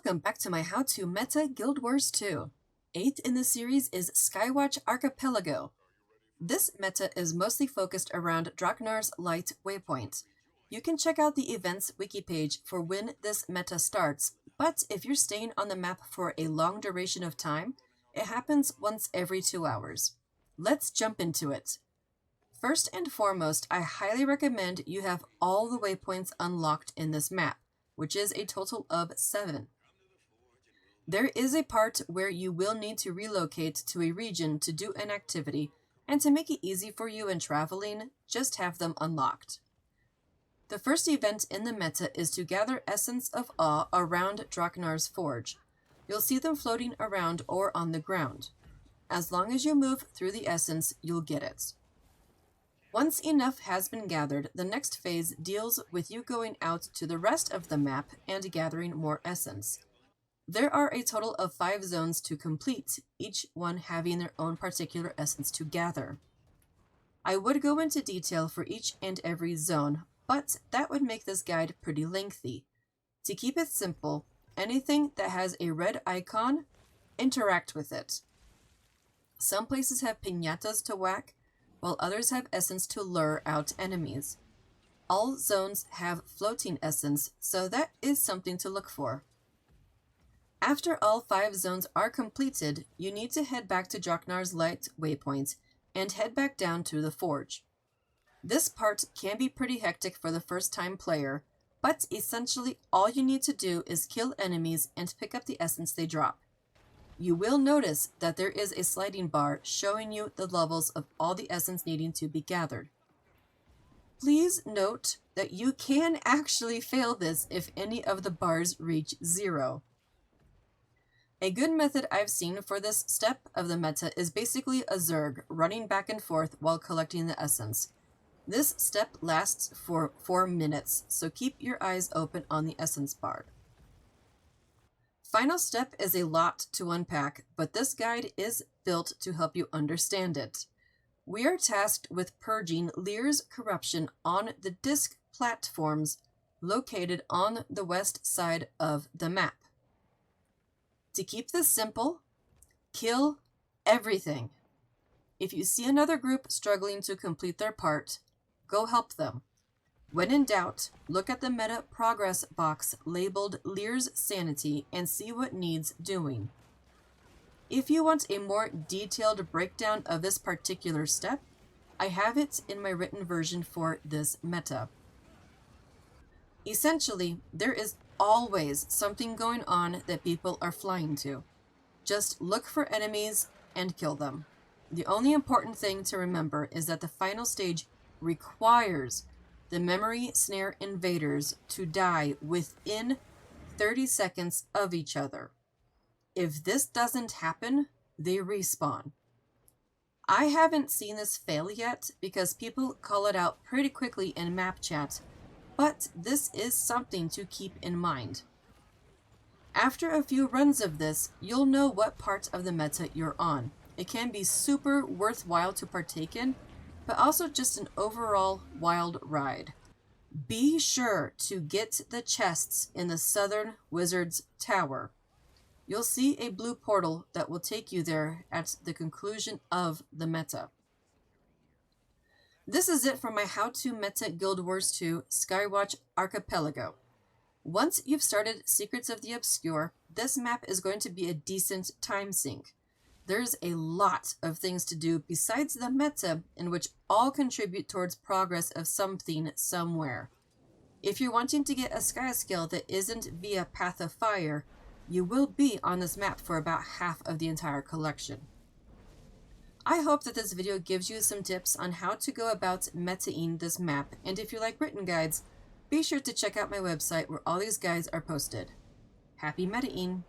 Welcome back to my how-to meta Guild Wars 2. 8th in the series is Skywatch Archipelago. This meta is mostly focused around Draknar's Light Waypoint. You can check out the events wiki page for when this meta starts, but if you're staying on the map for a long duration of time, it happens once every 2 hours. Let's jump into it. First and foremost, I highly recommend you have all the waypoints unlocked in this map, which is a total of 7. There is a part where you will need to relocate to a region to do an activity, and to make it easy for you in traveling, just have them unlocked. The first event in the meta is to gather Essence of Awe around Draknar's Forge. You'll see them floating around or on the ground. As long as you move through the essence, you'll get it. Once enough has been gathered, the next phase deals with you going out to the rest of the map and gathering more essence. There are a total of 5 zones to complete, each one having their own particular essence to gather. I would go into detail for each and every zone, but that would make this guide pretty lengthy. To keep it simple, anything that has a red icon, interact with it. Some places have piñatas to whack, while others have essence to lure out enemies. All zones have floating essence, so that is something to look for. After all 5 zones are completed, you need to head back to Draknar's Light Waypoint and head back down to the Forge. This part can be pretty hectic for the first-time player, but essentially all you need to do is kill enemies and pick up the essence they drop. You will notice that there is a sliding bar showing you the levels of all the essence needing to be gathered. Please note that you can actually fail this if any of the bars reach 0. A good method I've seen for this step of the meta is basically a Zerg running back and forth while collecting the essence. This step lasts for 4 minutes, so keep your eyes open on the essence bar. Final step is a lot to unpack, but this guide is built to help you understand it. We are tasked with purging Lear's corruption on the disc platforms located on the west side of the map. To keep this simple, kill everything. If you see another group struggling to complete their part, go help them. When in doubt, look at the meta progress box labeled Lear's Sanity and see what needs doing. If you want a more detailed breakdown of this particular step, I have it in my written version for this meta. Essentially, there is always something going on that people are flying to. Just look for enemies and kill them. The only important thing to remember is that the final stage requires the memory snare invaders to die within 30 seconds of each other. If this doesn't happen, they respawn. I haven't seen this fail yet because people call it out pretty quickly in map chat, but this is something to keep in mind. After a few runs of this, you'll know what part of the meta you're on. It can be super worthwhile to partake in, but also just an overall wild ride. Be sure to get the chests in the Southern Wizard's Tower. You'll see a blue portal that will take you there at the conclusion of the meta. This is it for my how-to meta Guild Wars 2 Skywatch Archipelago. Once you've started Secrets of the Obscure, this map is going to be a decent time sink. There's a lot of things to do besides the meta in which all contribute towards progress of something somewhere. If you're wanting to get a Skyscale that isn't via Path of Fire, you will be on this map for about half of the entire collection. I hope that this video gives you some tips on how to go about metaing this map, and if you like written guides, be sure to check out my website where all these guides are posted. Happy metaing!